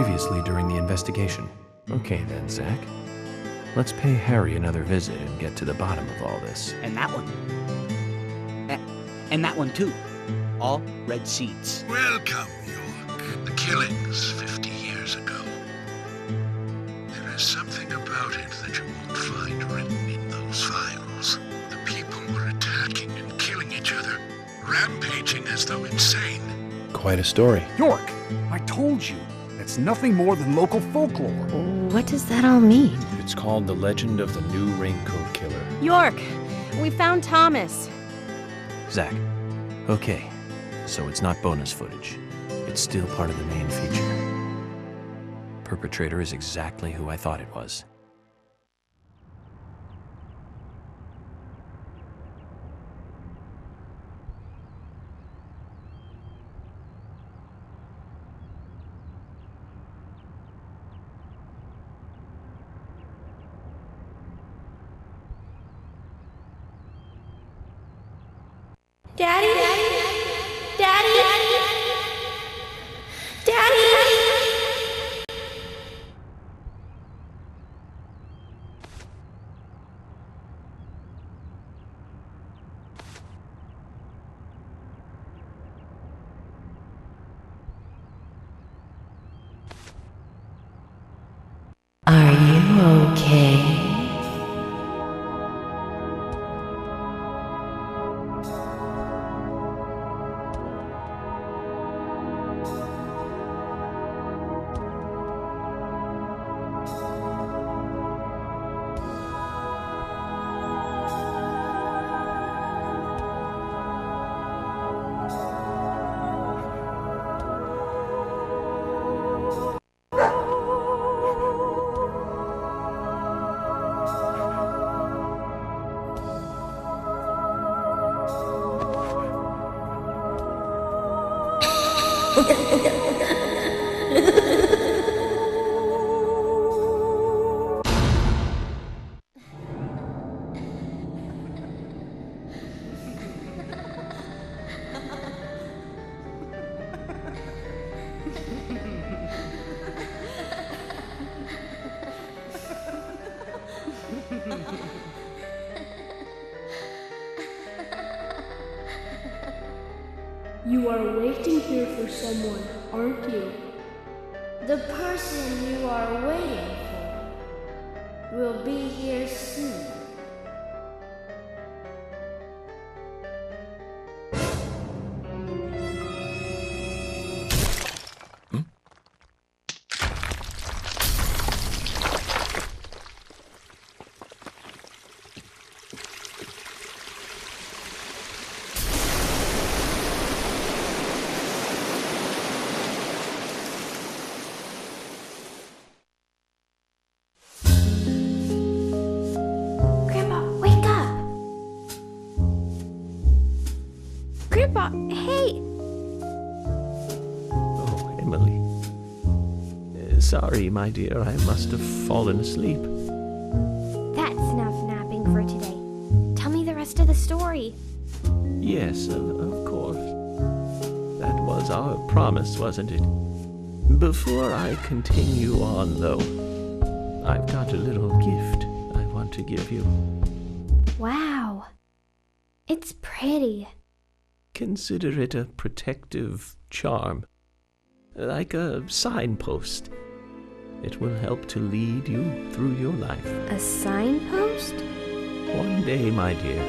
previously during the investigation. Okay then, Zach. Let's pay Harry another visit and get to the bottom of all this. And that one. And that one too. All red seeds. Welcome, York. The killings 50 years ago. There is something about it that you won't find written in those files. The people were attacking and killing each other, rampaging as though insane. Quite a story. York, I told you, it's nothing more than local folklore. What does that all mean? It's called The Legend of the New Raincoat Killer. York, we found Thomas. Zach. Okay, so it's not bonus footage. It's still part of the main feature. Perpetrator is exactly who I thought it was. Daddy? Daddy? Daddy? Are you okay? You are waiting here for someone, aren't you? The person you are waiting for will be here soon. Grandpa, hey! Oh, Emily. Sorry, my dear, I must have fallen asleep. That's enough napping for today. Tell me the rest of the story. Yes, of course. That was our promise, wasn't it? Before I continue on, though, I've got a little gift I want to give you. Wow. It's pretty. Consider it a protective charm, like a signpost. It will help to lead you through your life. A signpost? One day, my dear,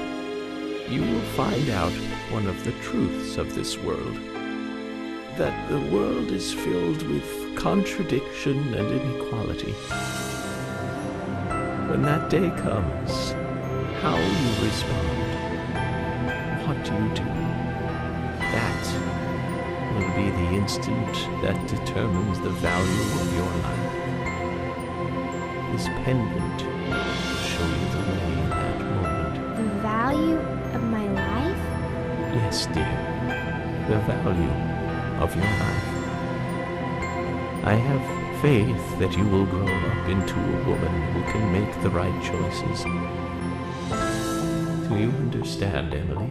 you will find out one of the truths of this world. That the world is filled with contradiction and inequality. When that day comes, how you respond, what you do, that will be the instant that determines the value of your life. This pendant will show you the way in that moment. The value of my life? Yes, dear. The value of your life. I have faith that you will grow up into a woman who can make the right choices. Do you understand, Emily?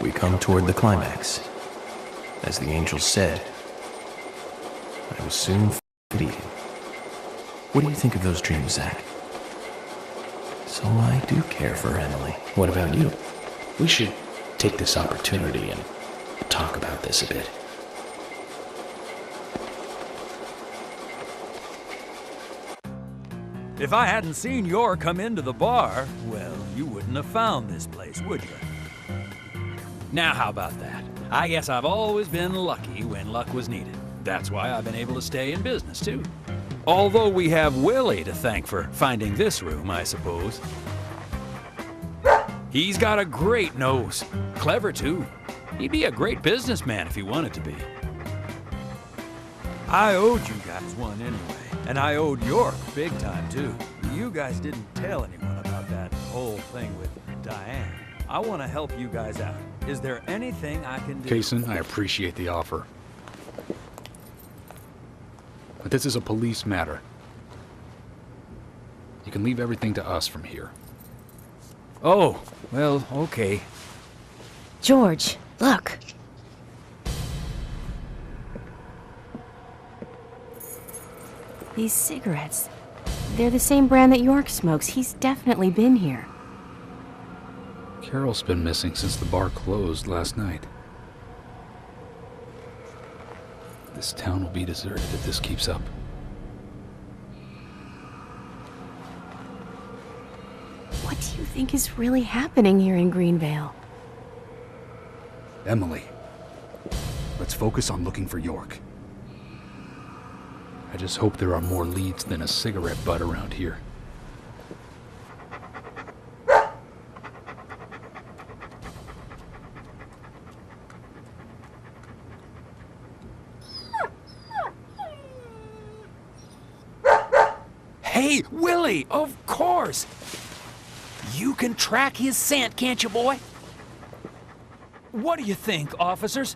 we come toward the climax. As the angel said, I was soon fleeting. What do you think of those dreams, Zach? So I do care for Emily. What about you? We should take this opportunity and talk about this a bit. If I hadn't seen Yor come into the bar, well, you wouldn't have found this place, would you? Now how about that? I guess I've always been lucky when luck was needed. That's why I've been able to stay in business, too. Although we have Willie to thank for finding this room, I suppose. He's got a great nose. Clever, too. He'd be a great businessman if he wanted to be. I owed you guys one anyway. And I owed York big time, too. You guys didn't tell anyone about that whole thing with Diane. I want to help you guys out. Is there anything I can do? Kaysen, I appreciate the offer. But this is a police matter. You can leave everything to us from here. Oh, well, okay. George, look. These cigarettes. They're the same brand that York smokes. He's definitely been here. Carol's been missing since the bar closed last night. This town will be deserted if this keeps up. What do you think is really happening here in Greenvale? Emily, let's focus on looking for York. I just hope there are more leads than a cigarette butt around here. Hey, Willie, of course! You can track his scent, can't you, boy? What do you think, officers?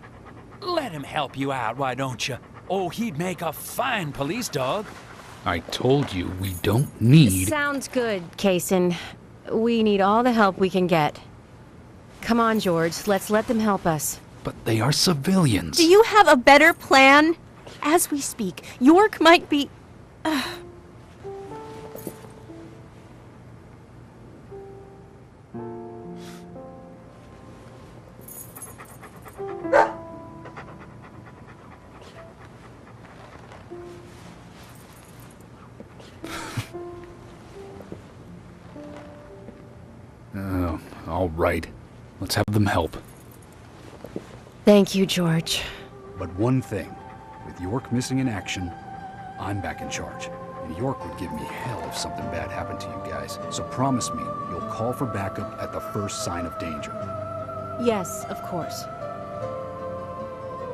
Let him help you out, why don't you? Oh, he'd make a fine police dog. I told you we don't need... Sounds good, Kaysen. We need all the help we can get. Come on, George. Let's let them help us. But they are civilians. Do you have a better plan? As we speak, York might be... All right. Let's have them help. Thank you, George. But one thing. With York missing in action, I'm back in charge. And York would give me hell if something bad happened to you guys. So promise me you'll call for backup at the first sign of danger. Yes, of course.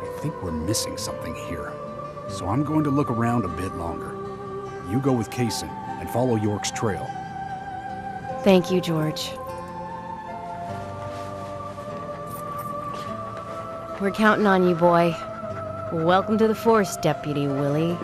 I think we're missing something here. So I'm going to look around a bit longer. You go with Kaysen and follow York's trail. Thank you, George. We're counting on you, boy. Welcome to the force, Deputy Willie.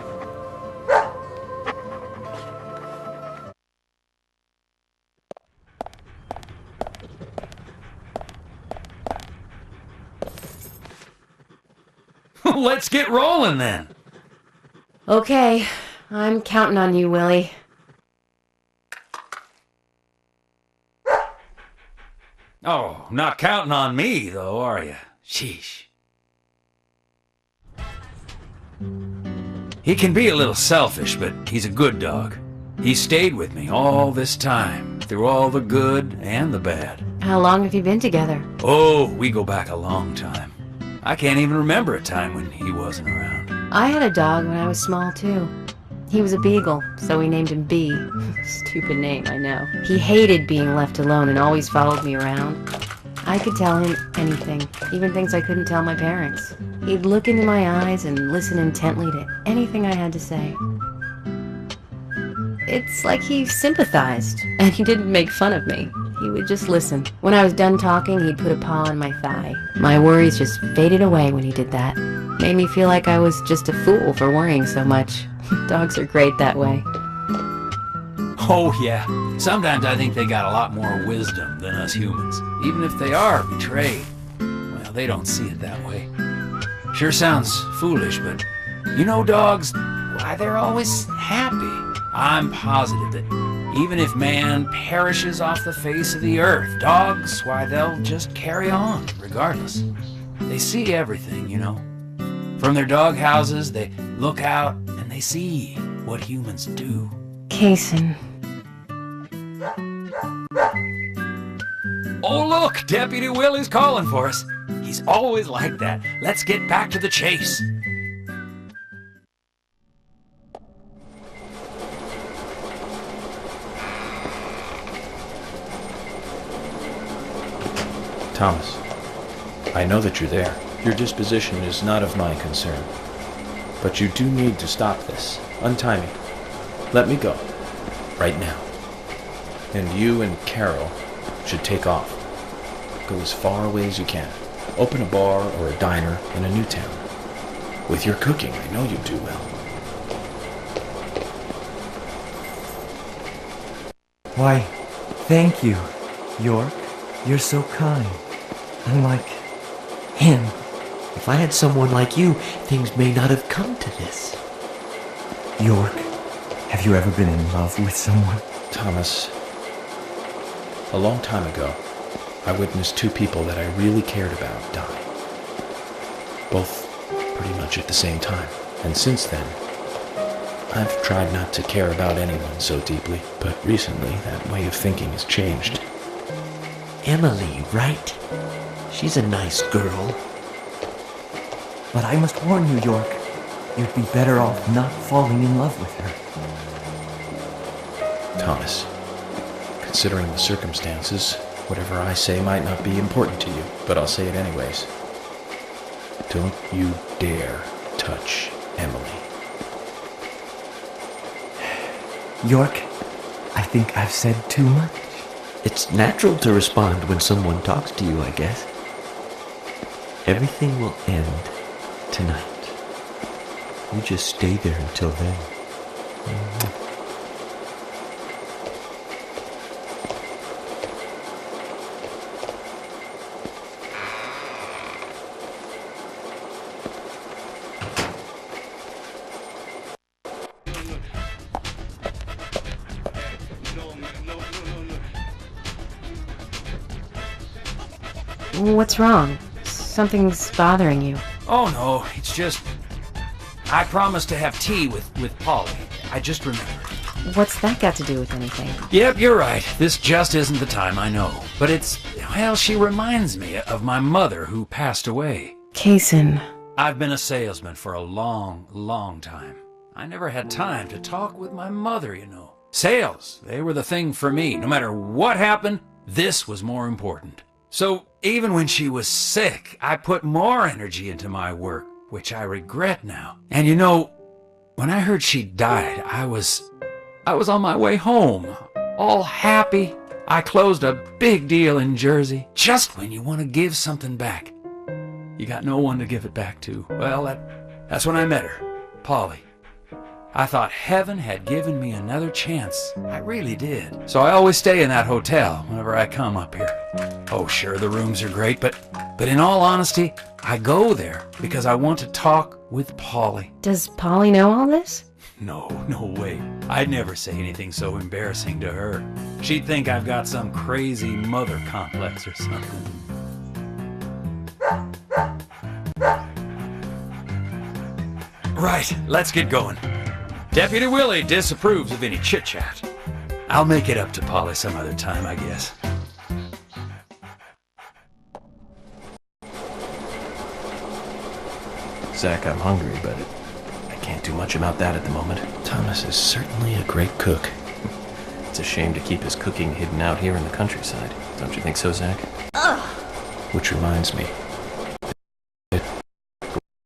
Let's get rolling, then. Okay, I'm counting on you, Willie. Oh, not counting on me, though, are you? Sheesh. He can be a little selfish, but he's a good dog. He stayed with me all this time, through all the good and the bad. How long have you been together? Oh, we go back a long time. I can't even remember a time when he wasn't around. I had a dog when I was small, too. He was a beagle, so we named him B. Stupid name, I know. He hated being left alone and always followed me around. I could tell him anything, even things I couldn't tell my parents. He'd look into my eyes and listen intently to anything I had to say. It's like he sympathized, and he didn't make fun of me. He would just listen. When I was done talking, he'd put a paw on my thigh. My worries just faded away when he did that. Made me feel like I was just a fool for worrying so much. Dogs are great that way. Oh, yeah. Sometimes I think they got a lot more wisdom than us humans, even if they are betrayed. Well, they don't see it that way. Sure sounds foolish, but you know dogs, why, they're always happy. I'm positive that even if man perishes off the face of the earth, dogs, why, they'll just carry on, regardless. They see everything, you know. From their dog houses, they look out and they see what humans do. Kaysen. Oh, look! Deputy Willie's calling for us. He's always like that. Let's get back to the chase. Thomas, I know that you're there. Your disposition is not of my concern. But you do need to stop this. Untie me. Let me go. Right now. And you and Carol should take off. Go as far away as you can. Open a bar or a diner in a new town. With your cooking, I know you do well. Why, thank you, York. You're so kind. Unlike him. If I had someone like you, things may not have come to this. York, have you ever been in love with someone? Thomas, a long time ago, I witnessed two people that I really cared about die. Both pretty much at the same time. And since then, I've tried not to care about anyone so deeply, but recently that way of thinking has changed. Emily, right? She's a nice girl. But I must warn you, York, you'd be better off not falling in love with her. Thomas, considering the circumstances, whatever I say might not be important to you, but I'll say it anyways. Don't you dare touch Emily. York, I think I've said too much. It's natural to respond when someone talks to you, I guess. Everything will end tonight. You just stay there until then. What's wrong? Something's bothering you. Oh no, it's just... I promised to have tea with Polly. I just remembered. What's that got to do with anything? Yep, you're right. This just isn't the time, I know. But it's... well, she reminds me of my mother who passed away. Kaysen. I've been a salesman for a long, long time. I never had time to talk with my mother, you know. Sales, they were the thing for me. No matter what happened, this was more important. So even when she was sick, I put more energy into my work, which I regret now. And you know, when I heard she died, I was on my way home, all happy. I closed a big deal in Jersey. Just when you want to give something back, you got no one to give it back to. Well, that's when I met her, Polly. I thought heaven had given me another chance. I really did. So I always stay in that hotel whenever I come up here. Oh, sure, the rooms are great, but in all honesty, I go there because I want to talk with Polly. Does Polly know all this? No way. I'd never say anything so embarrassing to her. She'd think I've got some crazy mother complex or something. Right, let's get going. Deputy Willie disapproves of any chit-chat. I'll make it up to Polly some other time, I guess. Zach, I'm hungry, but I can't do much about that at the moment. Thomas is certainly a great cook. It's a shame to keep his cooking hidden out here in the countryside. Don't you think so, Zach? Ugh. Which reminds me.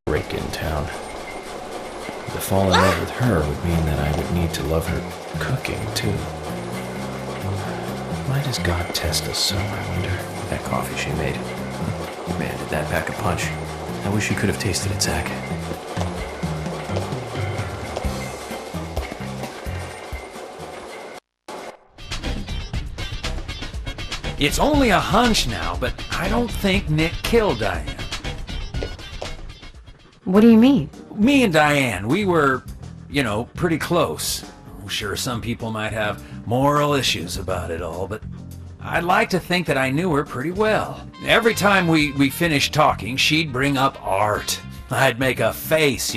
Break in town. To fall in love with her would mean that I would need to love her cooking, too. Why does God test us so, I wonder? That coffee she made. Man, did that pack a punch. I wish you could have tasted it, Zach. It's only a hunch now, but I don't think Nick killed Diane. What do you mean? Me and Diane, we were, pretty close. I'm sure some people might have moral issues about it all, but I'd like to think that I knew her pretty well. Every time we finished talking, she'd bring up art. I'd make a face,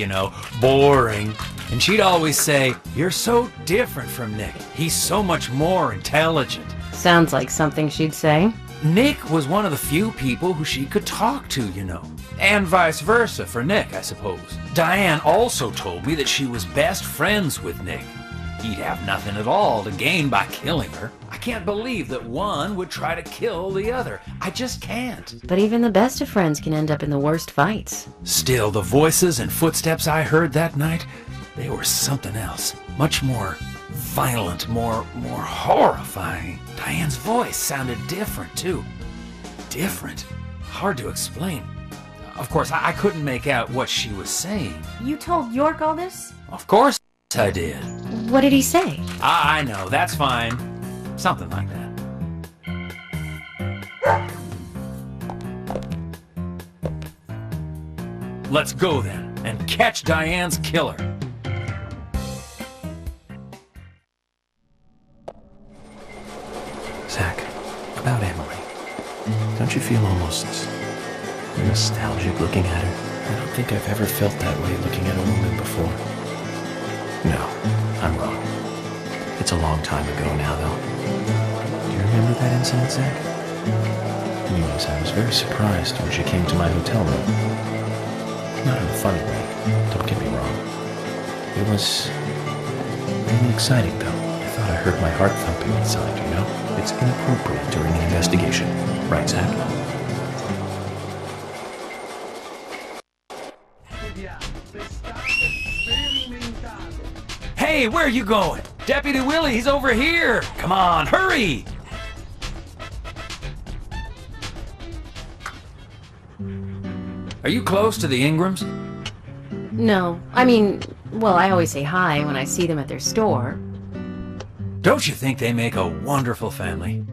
boring. And she'd always say, "You're so different from Nick. He's so much more intelligent." Sounds like something she'd say. Nick was one of the few people who she could talk to, And vice versa for Nick, I suppose. Diane also told me that she was best friends with Nick. He'd have nothing at all to gain by killing her. I can't believe that one would try to kill the other. I just can't. But even the best of friends can end up in the worst fights. Still, the voices and footsteps I heard that night, they were something else. Much more violent, more horrifying. Diane's voice sounded different, too. Different. Hard to explain. Of course, I couldn't make out what she was saying. You told York all this? Of course I did. What did he say? I know, that's fine. Something like that. Let's go then, and catch Diane's killer. Zach, about Emily. Don't you feel almost nostalgic looking at her? I don't think I've ever felt that way looking at a woman before. No, I'm wrong. It's a long time ago now, though. Do you remember that incident, Zach? Anyways, I was very surprised when she came to my hotel room. Not in a funny way, don't get me wrong. It was really exciting, though. I thought I heard my heart thumping inside, It's inappropriate during an investigation. Right, Zach? Hey, where are you going? Deputy Willie, he's over here! Come on, hurry! Are you close to the Ingrams? No. I always say hi when I see them at their store. Don't you think they make a wonderful family?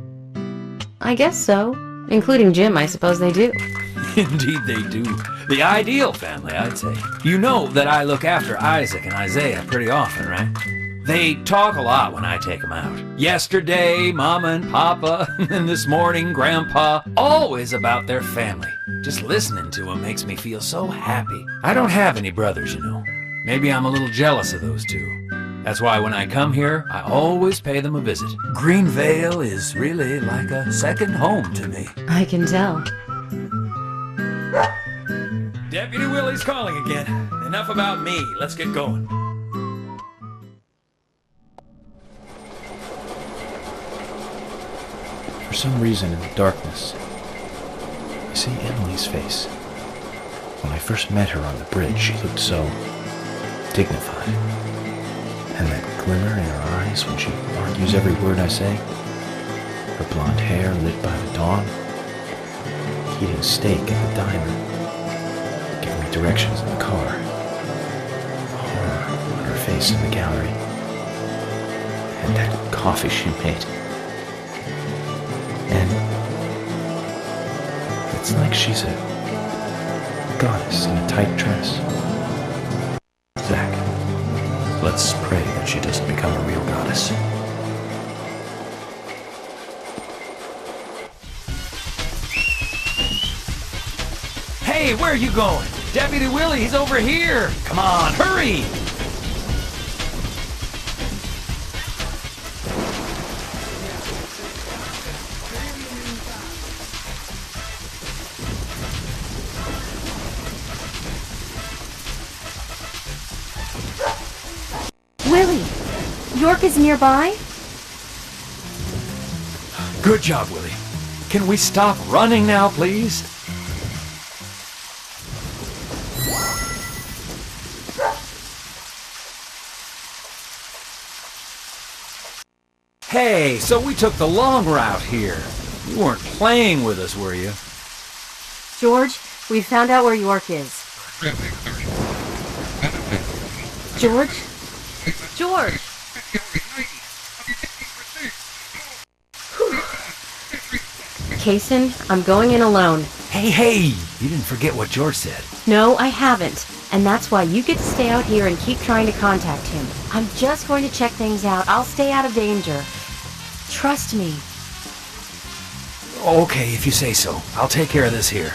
I guess so. Including Jim, I suppose they do. Indeed they do. The ideal family, I'd say. You know that I look after Isaac and Isaiah pretty often, right? They talk a lot when I take them out. Yesterday, Mama and Papa, and this morning, Grandpa, always about their family. Just listening to them makes me feel so happy. I don't have any brothers, Maybe I'm a little jealous of those two. That's why when I come here, I always pay them a visit. Greenvale is really like a second home to me. I can tell. Deputy Willie's calling again. Enough about me. Let's get going. For some reason in the darkness, I see Emily's face. When I first met her on the bridge, she looked so dignified. And that glimmer in her eyes when she argues every word I say. Her blonde hair lit by the dawn. Eating steak at the diner. Giving me directions in the car. Horror on her face in the gallery. And that coffee she made. And it's like she's a goddess in a tight dress. Zach, let's pray that she doesn't become a real goddess. Hey, where are you going? Deputy Willie, he's over here! Come on, hurry! Willie! York is nearby? Good job, Willie. Can we stop running now, please? Hey, so we took the long route here. You weren't playing with us, were you? George, we found out where York is. George? George! Kaysen, I'm going in alone. Hey! You didn't forget what George said. No, I haven't. And that's why you get to stay out here and keep trying to contact him. I'm just going to check things out. I'll stay out of danger. Trust me. Okay, if you say so. I'll take care of this here.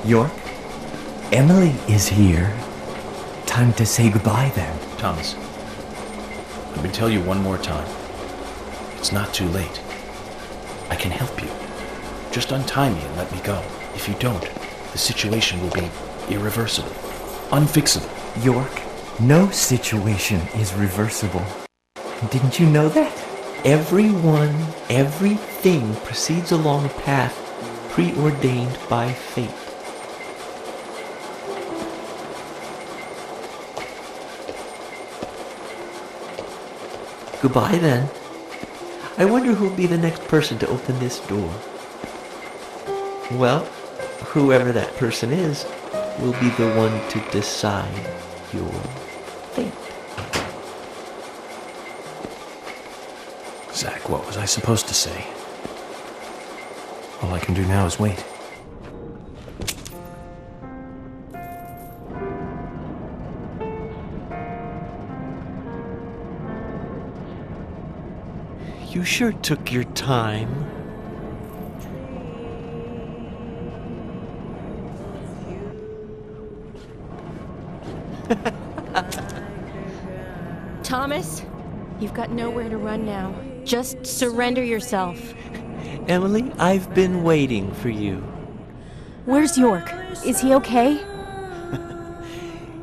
York, Emily is here. Time to say goodbye then. Thomas, let me tell you one more time. It's not too late. I can help you. Just untie me and let me go. If you don't, the situation will be irreversible, unfixable. York, no situation is reversible. Didn't you know that? Everyone, everything proceeds along a path preordained by fate. Goodbye then. I wonder who'll be the next person to open this door. Well, whoever that person is will be the one to decide your fate. Zach, what was I supposed to say? All I can do now is wait. You sure took your time. Thomas, you've got nowhere to run now. Just surrender yourself. Emily, I've been waiting for you. Where's York? Is he okay?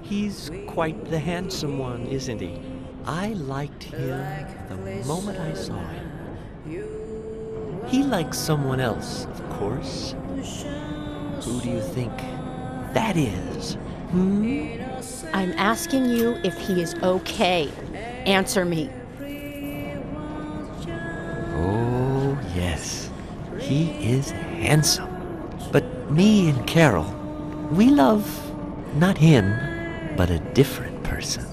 He's quite the handsome one, isn't he? I liked him the moment I saw him. He likes someone else, of course. Who do you think that is? I'm asking you if he is okay. Answer me. Oh, yes. He is handsome. But me and Carol, we love not him, but a different person.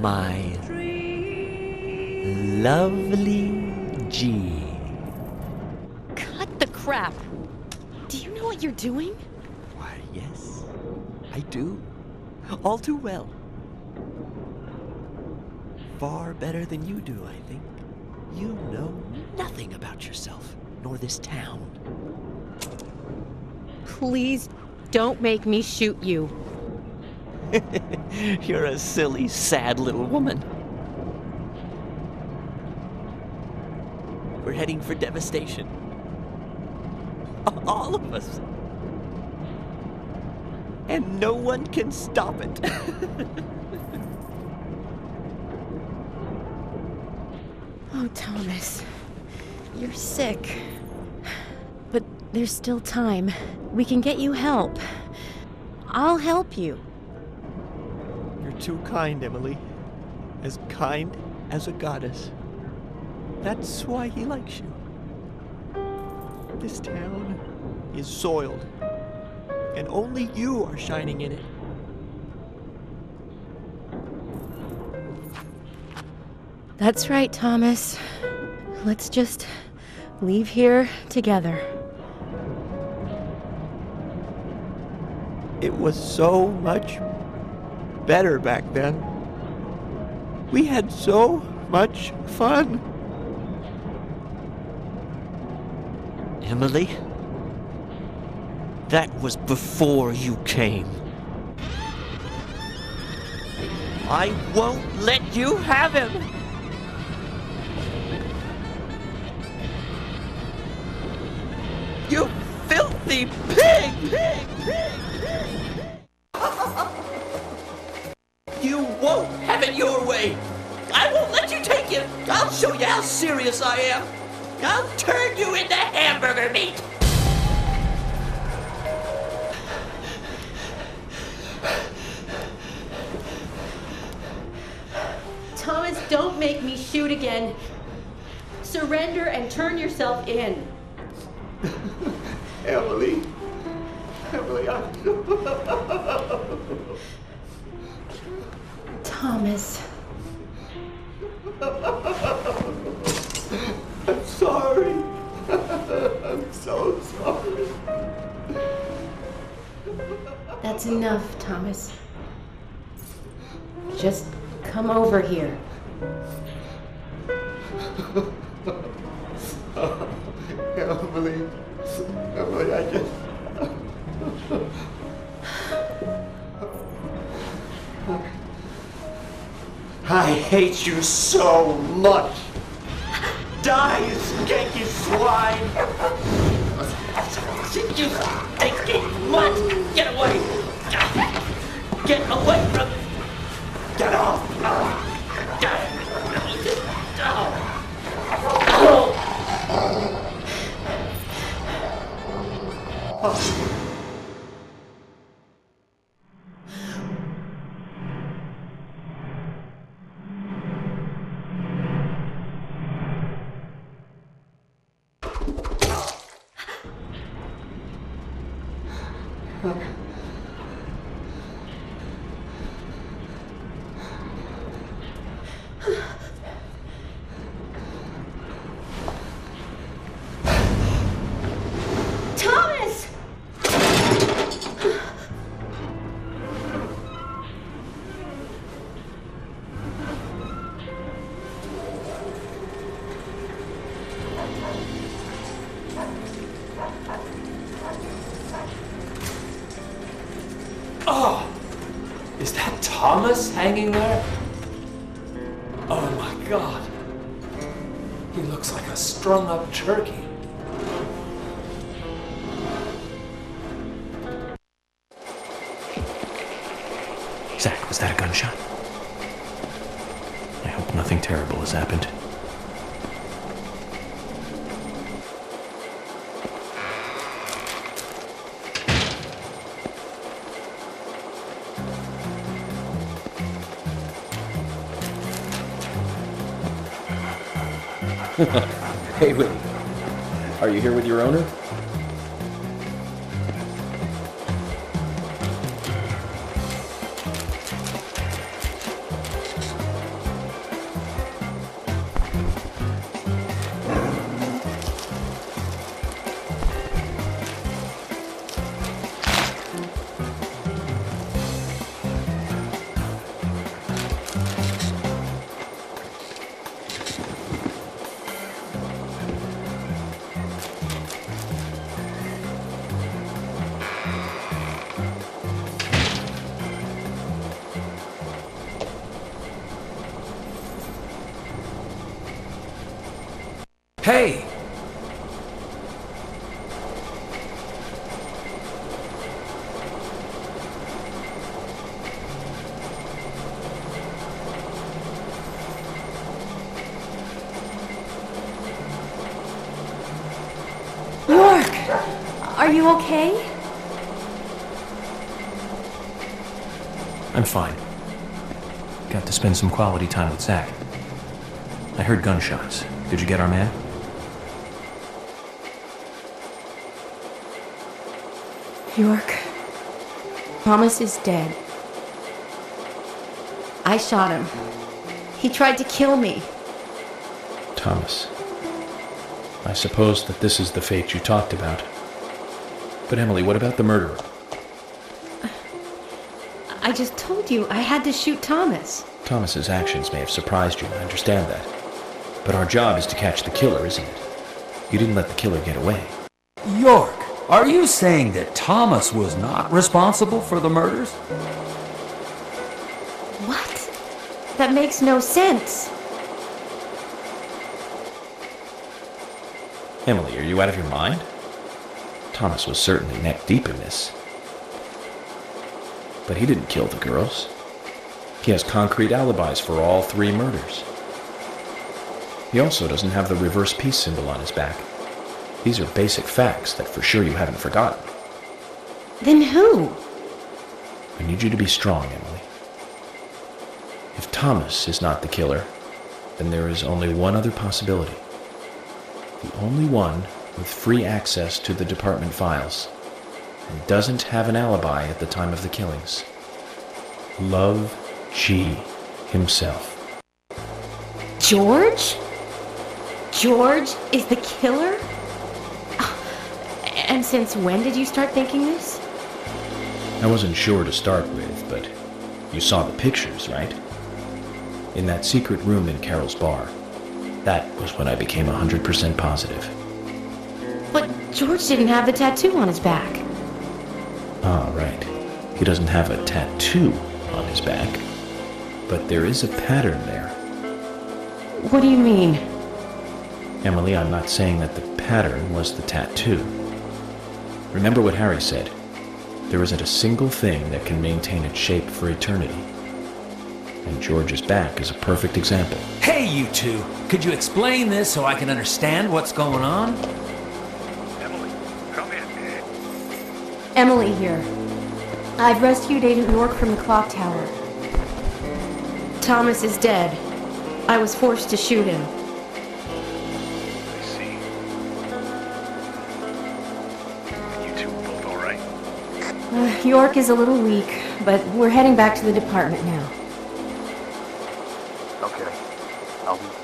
My lovely G. Cut the crap. Do you know what you're doing? Why, yes, I do. All too well. Far better than you do, I think. You know nothing about yourself, nor this town. Please don't make me shoot you. You're a silly, sad little woman. We're heading for devastation. All of us. And no one can stop it. Oh, Thomas. You're sick. But there's still time. We can get you help. I'll help you. You're too kind, Emily. As kind as a goddess. That's why he likes you. This town is soiled, and only you are shining in it. That's right, Thomas. Let's just leave here together. It was so much better back then. We had so much fun. Emily, that was before you came. I won't let you have him! You filthy pig! You won't have it your way! I won't let you take it! I'll show you how serious I am! I'll turn you into hamburger meat! Thomas, Don't make me shoot again. Surrender and turn yourself in. Emily, Thomas. I'm sorry. I'm so sorry. That's enough, Thomas. Just come over here. Emily, I just... I hate you so much. Die, you skanky swine! You stinking mutt! Get away! Get away from me! Get off! Thomas! Oh! Is that Thomas hanging there? Oh my god. He looks like a strung-up turkey. Zach, was that a gunshot? I hope nothing terrible has happened. Hey, wait. Are you here with your owner? Hey! York! Are you okay? I'm fine. Got to spend some quality time with Zach. I heard gunshots. Did you get our man? York. Thomas is dead. I shot him. He tried to kill me. Thomas. I suppose that this is the fate you talked about. But Emily, what about the murderer? I just told you I had to shoot Thomas. Thomas's actions may have surprised you, I understand that. But our job is to catch the killer, isn't it? You didn't let the killer get away. York, are you saying that Thomas was not responsible for the murders? What? That makes no sense. Emily, are you out of your mind? Thomas was certainly neck deep in this. But he didn't kill the girls. He has concrete alibis for all 3 murders. He also doesn't have the reverse peace symbol on his back. These are basic facts that for sure you haven't forgotten. Then who? I need you to be strong, Emily. If Thomas is not the killer, then there is only one other possibility. The only one with free access to the department files, and doesn't have an alibi at the time of the killings. Love G himself. George? George is the killer? And since when did you start thinking this? I wasn't sure to start with, but you saw the pictures, right? In that secret room in Carol's bar. That was when I became 100% positive. But George didn't have the tattoo on his back. Ah, right. He doesn't have a tattoo on his back, but there is a pattern there. What do you mean? Emily, I'm not saying that the pattern was the tattoo. Remember what Harry said. There isn't a single thing that can maintain its shape for eternity. And George's back is a perfect example. Hey, you two! Could you explain this so I can understand what's going on? Emily, come in. Emily here. I've rescued Agent York from the clock tower. Thomas is dead. I was forced to shoot him. I see. You two both all right? York is a little weak, but we're heading back to the department now. Okay. I'll do this.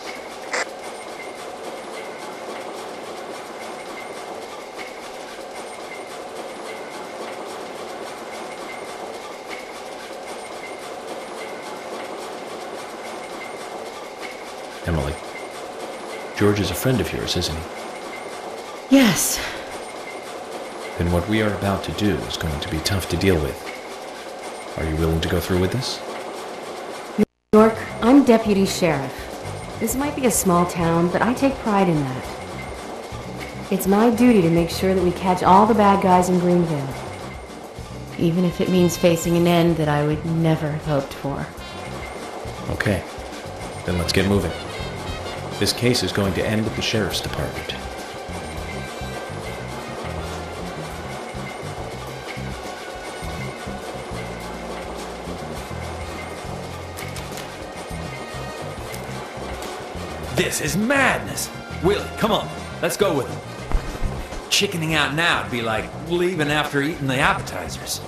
Emily, George is a friend of yours, isn't he? Yes. Then what we are about to do is going to be tough to deal with. Are you willing to go through with this? York, I'm deputy sheriff. This might be a small town, but I take pride in that. It's my duty to make sure that we catch all the bad guys in Greenville. Even if it means facing an end that I would never have hoped for. Okay. Then let's get moving. This case is going to end at the sheriff's department. This is madness! Willie, come on, let's go with him. Chickening out now would be like leaving after eating the appetizers.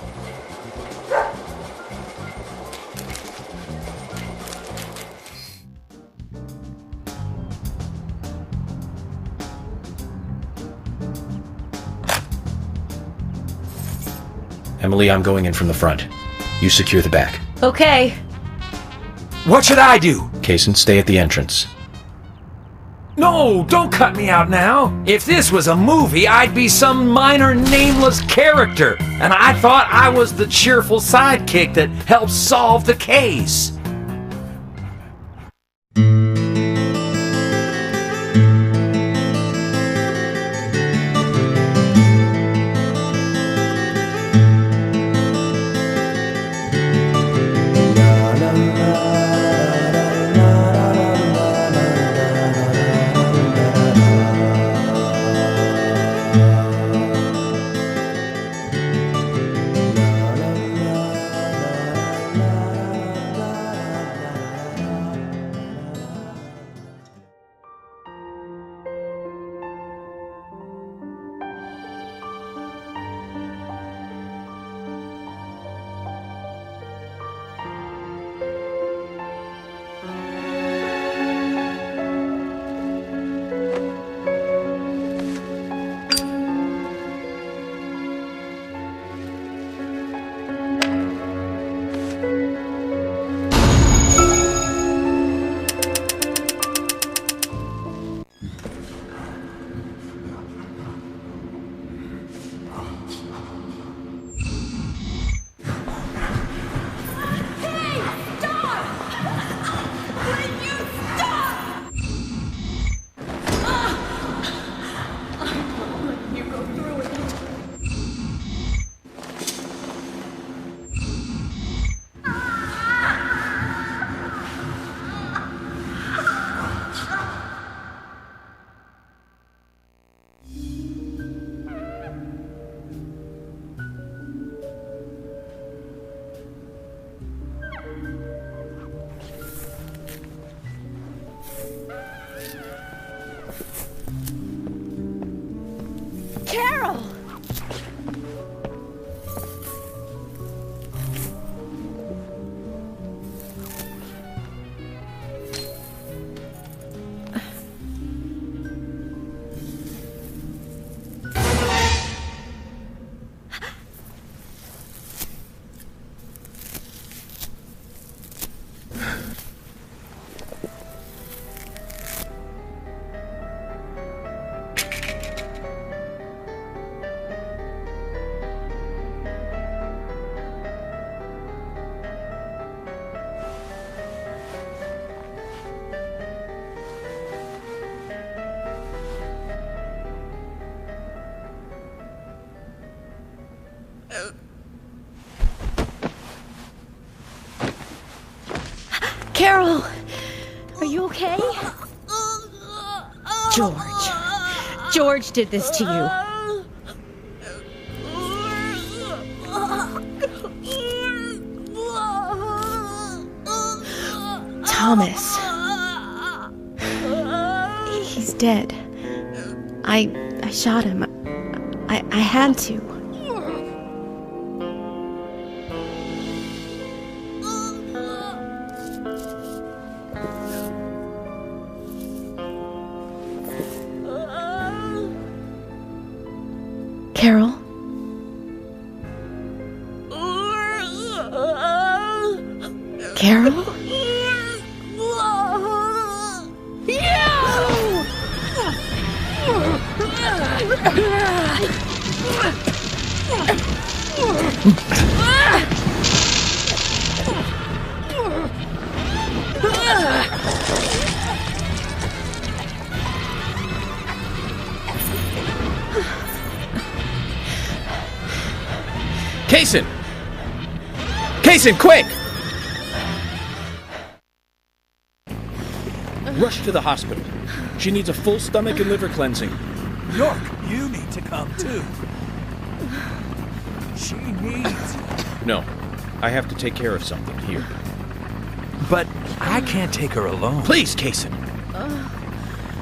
Emily, I'm going in from the front. You secure the back. Okay. What should I do? Kaysen, stay at the entrance. No, don't cut me out now. If this was a movie, I'd be some minor nameless character, and I thought I was the cheerful sidekick that helps solve the case. Carol! Are you okay? George did this to you. Thomas. He's dead. I shot him. I had to. Carol? Carol? Kaysen! Kaysen, quick! Rush to the hospital. She needs a full stomach and liver cleansing. York, you need to come too. She needs... No, I have to take care of something here. But I can't take her alone. Please, Kaysen.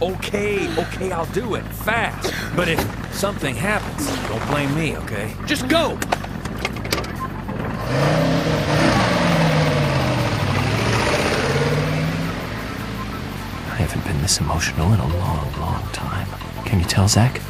Okay, I'll do it, fast. But if something happens, don't blame me, okay? Just go! I haven't been this emotional in a long, long time. Can you tell, Zach?